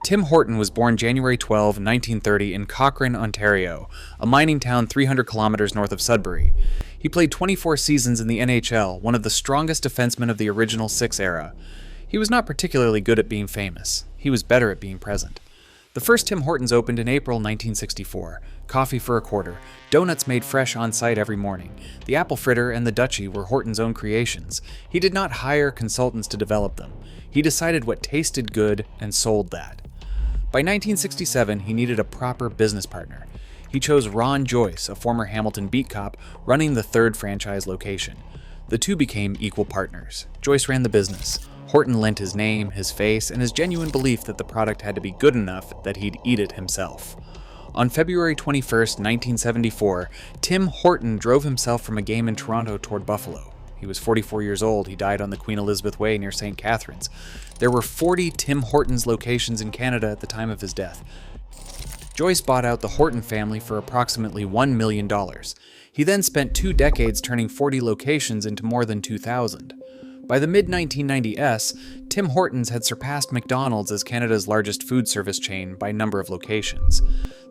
Tim Horton was born January 12, 1930 in Cochrane, Ontario, a mining town 300 kilometers north of Sudbury. He played 24 seasons in the NHL, one of the strongest defensemen of the original Six era. He was not particularly good at being famous. He was better at being present. The first Tim Hortons opened in April 1964. Coffee for a quarter, donuts made fresh on site every morning. The apple fritter and the Dutchie were Horton's own creations. He did not hire consultants to develop them. He decided what tasted good and sold that. By 1967, he needed a proper business partner. He chose Ron Joyce, a former Hamilton beat cop, running the third franchise location. The two became equal partners. Joyce ran the business. Horton lent his name, his face, and his genuine belief that the product had to be good enough that he'd eat it himself. On February 21, 1974, Tim Horton drove himself from a game in Toronto toward Buffalo. He was 44 years old. He died on the Queen Elizabeth Way near St. Catharines. There were 40 Tim Hortons locations in Canada at the time of his death. Joyce bought out the Horton family for approximately $1 million. He then spent 2 decades turning 40 locations into more than 2,000. By the mid-1990s, Tim Hortons had surpassed McDonald's as Canada's largest food service chain by number of locations.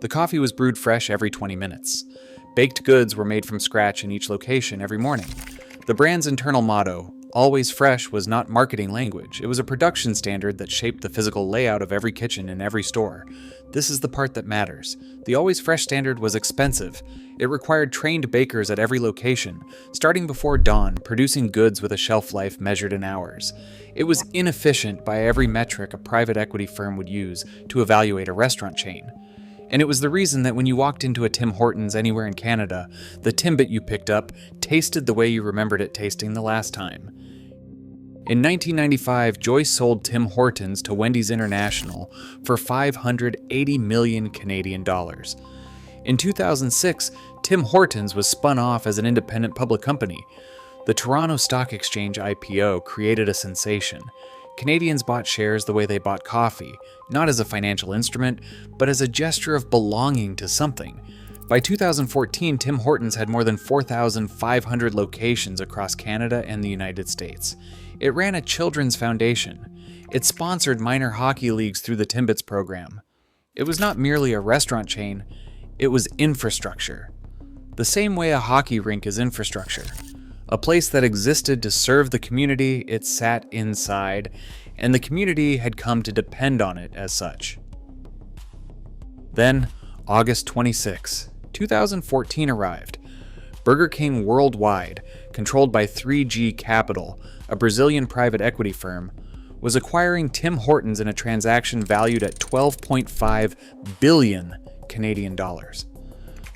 The coffee was brewed fresh every 20 minutes. Baked goods were made from scratch in each location every morning. The brand's internal motto, "Always Fresh," was not marketing language. It was a production standard that shaped the physical layout of every kitchen in every store. This is the part that matters. The Always Fresh standard was expensive. It required trained bakers at every location, starting before dawn, producing goods with a shelf life measured in hours. It was inefficient by every metric a private equity firm would use to evaluate a restaurant chain. And it was the reason that when you walked into a Tim Hortons anywhere in Canada, the Timbit you picked up tasted the way you remembered it tasting the last time. In 1995, Joyce sold Tim Hortons to Wendy's International for 580 million Canadian dollars. In 2006, Tim Hortons was spun off as an independent public company. The Toronto Stock Exchange IPO created a sensation. Canadians bought shares the way they bought coffee, not as a financial instrument, but as a gesture of belonging to something. By 2014, Tim Hortons had more than 4,500 locations across Canada and the United States. It ran a children's foundation. It sponsored minor hockey leagues through the Timbits program. It was not merely a restaurant chain, it was infrastructure. The same way a hockey rink is infrastructure. A place that existed to serve the community it sat inside, and the community had come to depend on it as such. Then, August 26, 2014 arrived. Burger King Worldwide, controlled by 3G Capital, a Brazilian private equity firm, was acquiring Tim Hortons in a transaction valued at 12.5 billion Canadian dollars.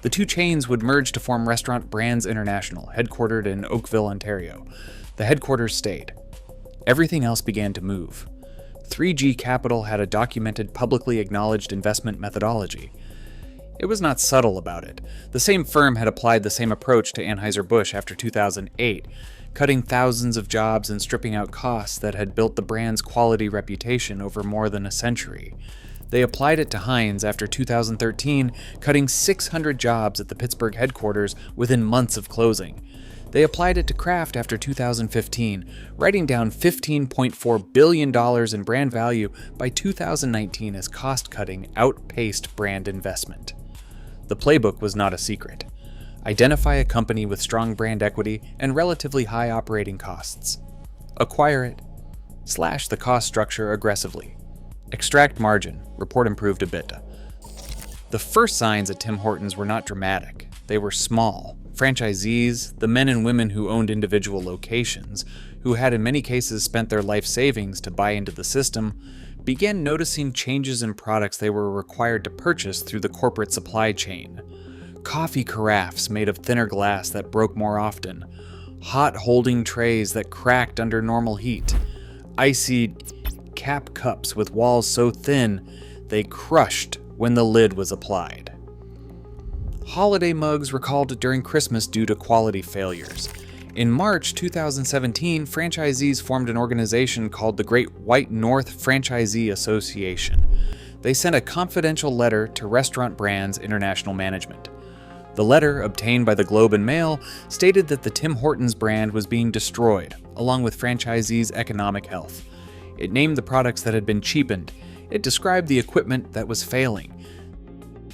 The two chains would merge to form Restaurant Brands International, headquartered in Oakville, Ontario. The headquarters stayed. Everything else began to move. 3G Capital had a documented, publicly acknowledged investment methodology. It was not subtle about it. The same firm had applied the same approach to Anheuser-Busch after 2008, cutting thousands of jobs and stripping out costs that had built the brand's quality reputation over more than a century. They applied it to Heinz after 2013, cutting 600 jobs at the Pittsburgh headquarters within months of closing. They applied it to Kraft after 2015, writing down $15.4 billion in brand value by 2019 as cost-cutting outpaced brand investment. The playbook was not a secret. Identify a company with strong brand equity and relatively high operating costs. Acquire it. Slash the cost structure aggressively. Extract margin, report improved EBITDA. The first signs at Tim Hortons were not dramatic. They were small. Franchisees, the men and women who owned individual locations, who had in many cases spent their life savings to buy into the system, began noticing changes in products they were required to purchase through the corporate supply chain. Coffee carafes made of thinner glass that broke more often, hot holding trays that cracked under normal heat, icy cap cups with walls so thin they crushed when the lid was applied. Holiday mugs recalled during Christmas due to quality failures. In March 2017, franchisees formed an organization called the Great White North Franchisee Association. They sent a confidential letter to Restaurant Brands International Management. The letter, obtained by the Globe and Mail, stated that the Tim Hortons brand was being destroyed, along with franchisees' economic health. It named the products that had been cheapened. It described the equipment that was failing.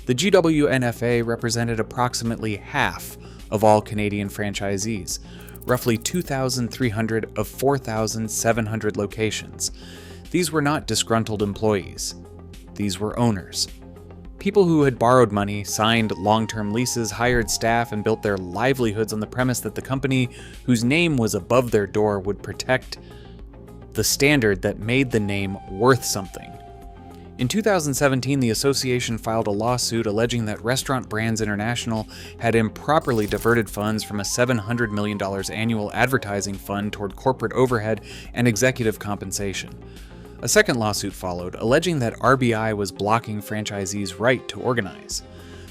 The GWNFA represented approximately half of all Canadian franchisees, roughly 2,300 of 4,700 locations. These were not disgruntled employees. These were owners. People who had borrowed money, signed long-term leases, hired staff, and built their livelihoods on the premise that the company whose name was above their door would protect the standard that made the name worth something. In 2017, the association filed a lawsuit alleging that Restaurant Brands International had improperly diverted funds from a $700 million annual advertising fund toward corporate overhead and executive compensation. A second lawsuit followed, alleging that RBI was blocking franchisees' right to organize.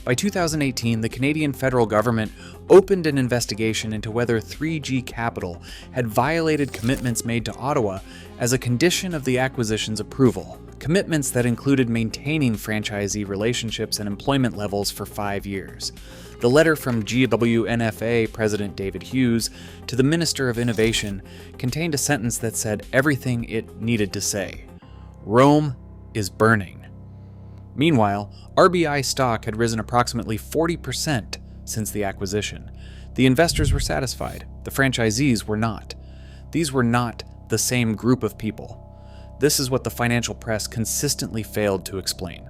By 2018, the Canadian federal government opened an investigation into whether 3G Capital had violated commitments made to Ottawa as a condition of the acquisition's approval, commitments that included maintaining franchisee relationships and employment levels for 5 years. The letter from GWNFA President David Hughes to the Minister of Innovation contained a sentence that said everything it needed to say. Rome is burning. Meanwhile, RBI stock had risen approximately 40% since the acquisition. The investors were satisfied. The franchisees were not. These were not the same group of people. This is what the financial press consistently failed to explain.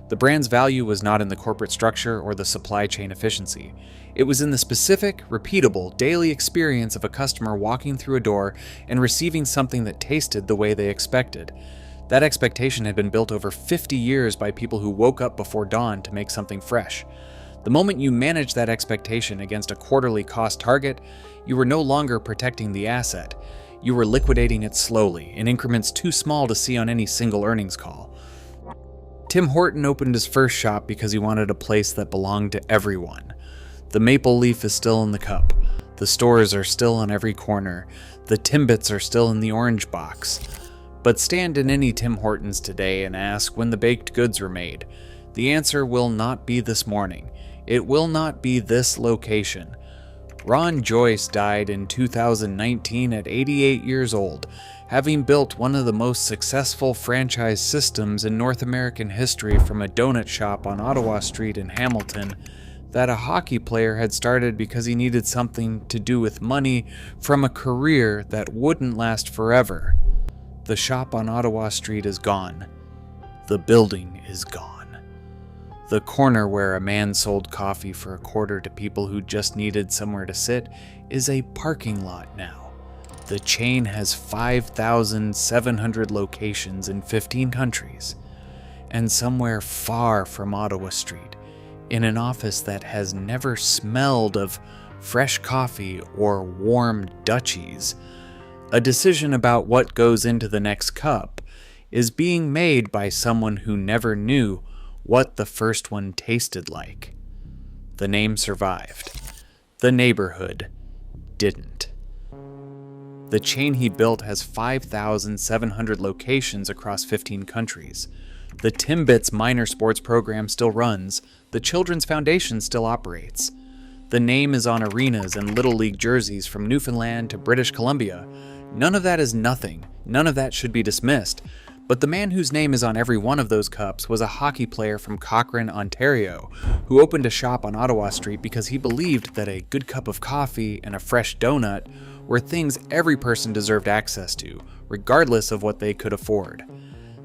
The brand's value was not in the corporate structure or the supply chain efficiency. It was in the specific, repeatable, daily experience of a customer walking through a door and receiving something that tasted the way they expected. That expectation had been built over 50 years by people who woke up before dawn to make something fresh. The moment you managed that expectation against a quarterly cost target, you were no longer protecting the asset. You were liquidating it slowly, in increments too small to see on any single earnings call. Tim Horton opened his first shop because he wanted a place that belonged to everyone. The maple leaf is still in the cup. The stores are still on every corner. The Timbits are still in the orange box. But stand in any Tim Hortons today and ask when the baked goods were made. The answer will not be this morning. It will not be this location. Ron Joyce died in 2019 at 88 years old, having built one of the most successful franchise systems in North American history from a donut shop on Ottawa Street in Hamilton that a hockey player had started because he needed something to do with money from a career that wouldn't last forever. The shop on Ottawa Street is gone. The building is gone. The corner where a man sold coffee for a quarter to people who just needed somewhere to sit is a parking lot now. The chain has 5,700 locations in 15 countries. And somewhere far from Ottawa Street, in an office that has never smelled of fresh coffee or warm Dutchies, a decision about what goes into the next cup is being made by someone who never knew what the first one tasted like. The name survived. The neighborhood didn't. The chain he built has 5,700 locations across 15 countries. The Timbits minor sports program still runs. The Children's Foundation still operates. The name is on arenas and Little League jerseys from Newfoundland to British Columbia. None of that is nothing. None of that should be dismissed. But the man whose name is on every one of those cups was a hockey player from Cochrane, Ontario, who opened a shop on Ottawa Street because he believed that a good cup of coffee and a fresh donut were things every person deserved access to, regardless of what they could afford.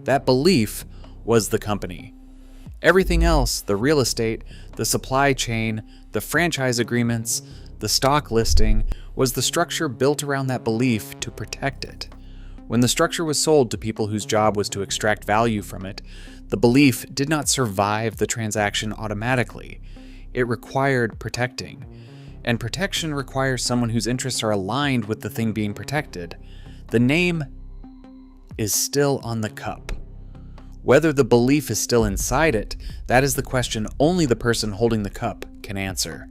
That belief was the company. Everything else, the real estate, the supply chain, the franchise agreements, the stock listing, was the structure built around that belief to protect it. When the structure was sold to people whose job was to extract value from it, the belief did not survive the transaction automatically. It required protecting. And protection requires someone whose interests are aligned with the thing being protected. The name is still on the cup. Whether the belief is still inside it, that is the question only the person holding the cup can answer.